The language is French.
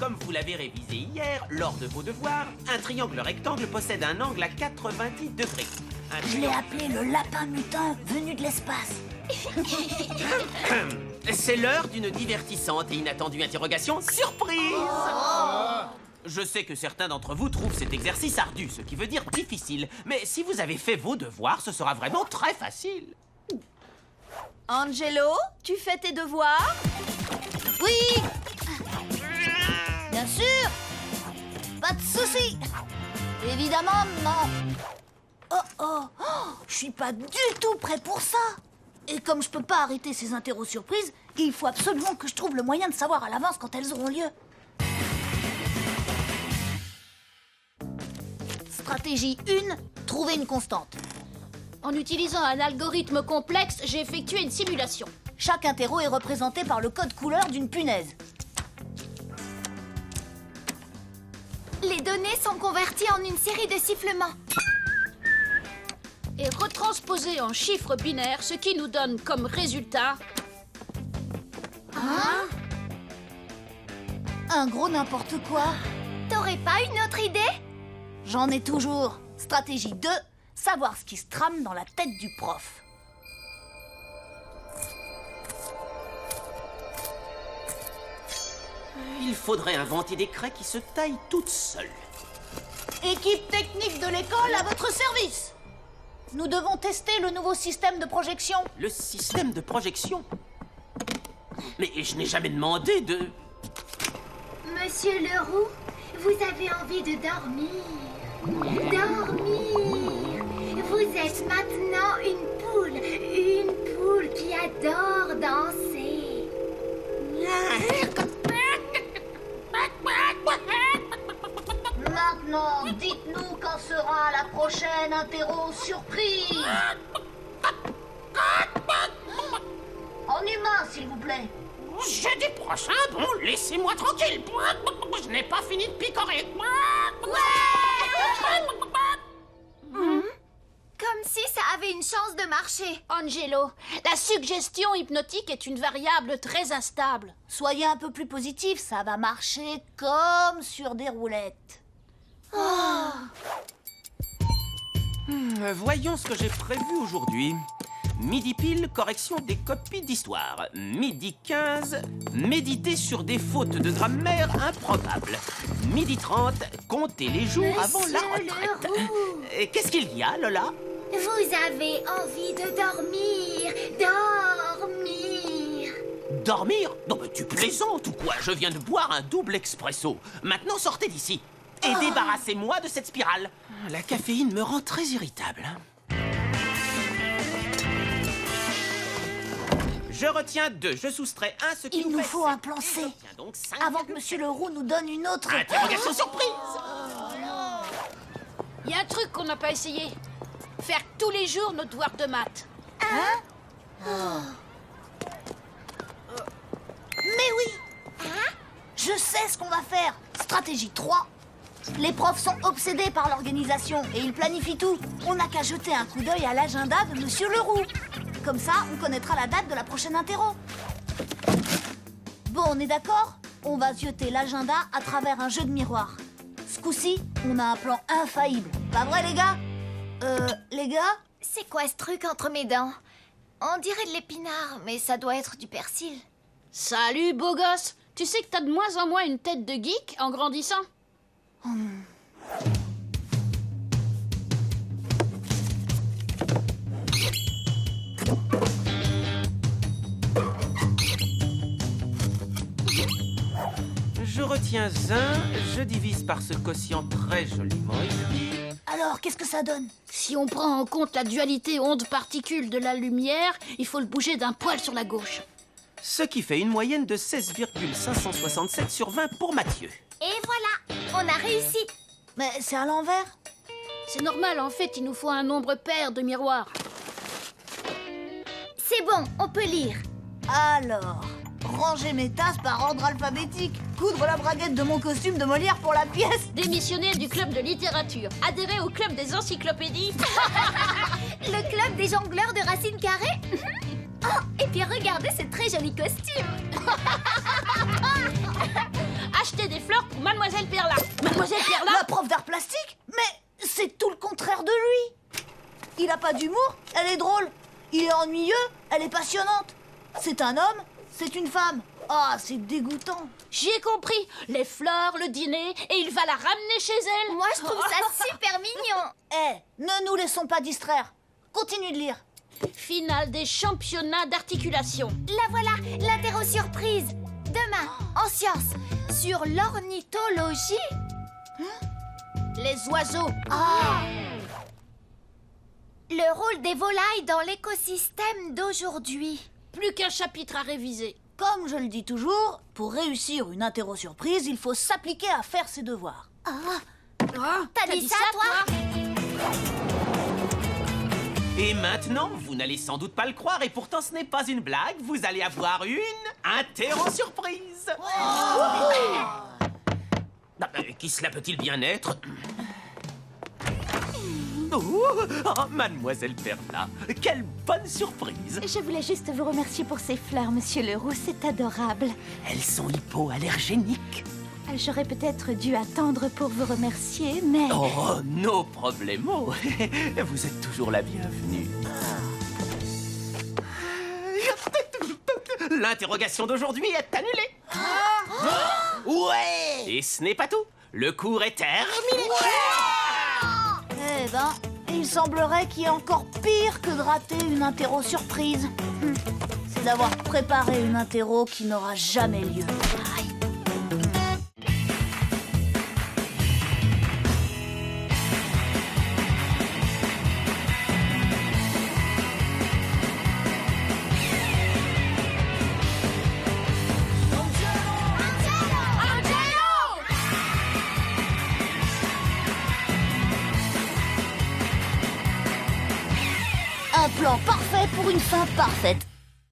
Comme vous l'avez révisé hier, lors de vos devoirs, un triangle rectangle possède un angle à 90 degrés. Je l'ai appelé le lapin mutin venu de l'espace. C'est l'heure d'une divertissante et inattendue interrogation surprise. Je sais que certains d'entre vous trouvent cet exercice ardu, ce qui veut dire difficile. Mais si vous avez fait vos devoirs, ce sera vraiment très facile. Angelo, tu fais tes devoirs? Oui! Bien sûr! Pas de souci! Évidemment, non! Oh, je suis pas du tout prêt pour ça! Et comme je peux pas arrêter ces interros surprises, il faut absolument que je trouve le moyen de savoir à l'avance quand elles auront lieu. Stratégie 1, trouver une constante. En utilisant un algorithme complexe, j'ai effectué une simulation. Chaque interro est représenté par le code couleur d'une punaise. Les données sont converties en une série de sifflements. Et retransposées en chiffres binaires, ce qui nous donne comme résultat... Un gros n'importe quoi. T'aurais pas une autre idée? J'en ai toujours. Stratégie 2, savoir ce qui se trame dans la tête du prof. Il faudrait inventer des craies qui se taillent toutes seules. Équipe technique de l'école à votre service. Nous devons tester le nouveau système de projection. Le système de projection? Mais je n'ai jamais demandé de... Monsieur Leroux, vous avez envie de dormir. Dormir. Vous êtes maintenant une poule qui adore danser. Maintenant, dites-nous quand sera la prochaine interro surprise. En humain, s'il vous plaît. Jeudi prochain, bon, laissez-moi tranquille. Je n'ai pas fini de picorer. Comme si ça avait une chance de marcher. Angelo, la suggestion hypnotique est une variable très instable. Soyez un peu plus positif, ça va marcher comme sur des roulettes. Voyons ce que j'ai prévu aujourd'hui. Midi pile, correction des copies d'histoire. Midi 15, méditer sur des fautes de grammaire improbables. Midi 30, compter les jours avant la retraite. Qu'est-ce qu'il y a, Lola? Vous avez envie de dormir. Dormir. Dormir? Non mais tu plaisantes ou quoi? Je viens de boire un double expresso. Maintenant sortez d'ici. Et débarrassez-moi de cette spirale. La caféine me rend très irritable. Je retiens 2, je soustrais 1, ce qui Il nous fait faut un plan C. donc 5, Avant que Monsieur Leroux nous donne une autre... interrogation surprise. Il y a un truc qu'on n'a pas essayé. Faire tous les jours nos devoirs de maths. Mais oui! Je sais ce qu'on va faire. Stratégie 3. Les profs sont obsédés par l'organisation et ils planifient tout. On n'a qu'à jeter un coup d'œil à l'agenda de Monsieur Leroux. Comme ça, on connaîtra la date de la prochaine interro. Bon, on est d'accord? On va zioter l'agenda à travers un jeu de miroir. Ce coup-ci, on a un plan infaillible. Pas vrai, les gars? Les gars? C'est quoi ce truc entre mes dents? On dirait de l'épinard, mais ça doit être du persil. Salut, beau gosse. Tu sais que t'as de moins en moins une tête de geek en grandissant? Je retiens 1, je divise par ce quotient très joliment écrit. Alors, qu'est-ce que ça donne? Si on prend en compte la dualité onde-particule de la lumière, il faut le bouger d'un poil sur la gauche. Ce qui fait une moyenne de 16,567 sur 20 pour Mathieu. Et voilà, on a réussi. Mais c'est à l'envers. C'est normal, en fait, il nous faut un nombre pair de miroirs. C'est bon, on peut lire. Alors, ranger mes tasses par ordre alphabétique. Coudre la braguette de mon costume de Molière pour la pièce. Démissionner du club de littérature. Adhérer au club des encyclopédies. Le club des jongleurs de racines carrées. Oh, et puis regardez ce très joli costume. acheter des fleurs pour Mademoiselle Perla. Mademoiselle Perla? La prof d'art plastique? Mais c'est tout le contraire de lui. Il a pas d'humour, elle est drôle. Il est ennuyeux, elle est passionnante. C'est un homme, c'est une femme. Ah, c'est dégoûtant. J'ai compris. Les fleurs, le dîner, et il va la ramener chez elle. Moi, je trouve ça super mignon. Eh, ne nous laissons pas distraire. Continue de lire. Finale des championnats d'articulation. La voilà, l'interro surprise. Demain, en sciences, sur l'ornithologie. Les oiseaux. Le rôle des volailles dans l'écosystème d'aujourd'hui. Plus qu'un chapitre à réviser. Comme je le dis toujours, pour réussir une interro surprise, il faut s'appliquer à faire ses devoirs. T'as dit ça, toi? Et maintenant, vous n'allez sans doute pas le croire, et pourtant ce n'est pas une blague, vous allez avoir une interro surprise. Qui cela peut-il bien être? Mademoiselle Perla, quelle bonne surprise! Je voulais juste vous remercier pour ces fleurs, monsieur Leroux, c'est adorable. Elles sont hypoallergéniques. J'aurais peut-être dû attendre pour vous remercier, mais... Oh, no problemo. Vous êtes toujours la bienvenue. L'interrogation d'aujourd'hui est annulée. Ouais. Et ce n'est pas tout. Le cours est terminé. Eh ben, il semblerait qu'il y ait encore pire que de rater une interro surprise. C'est d'avoir préparé une interro qui n'aura jamais lieu. Un plan parfait pour une fin parfaite.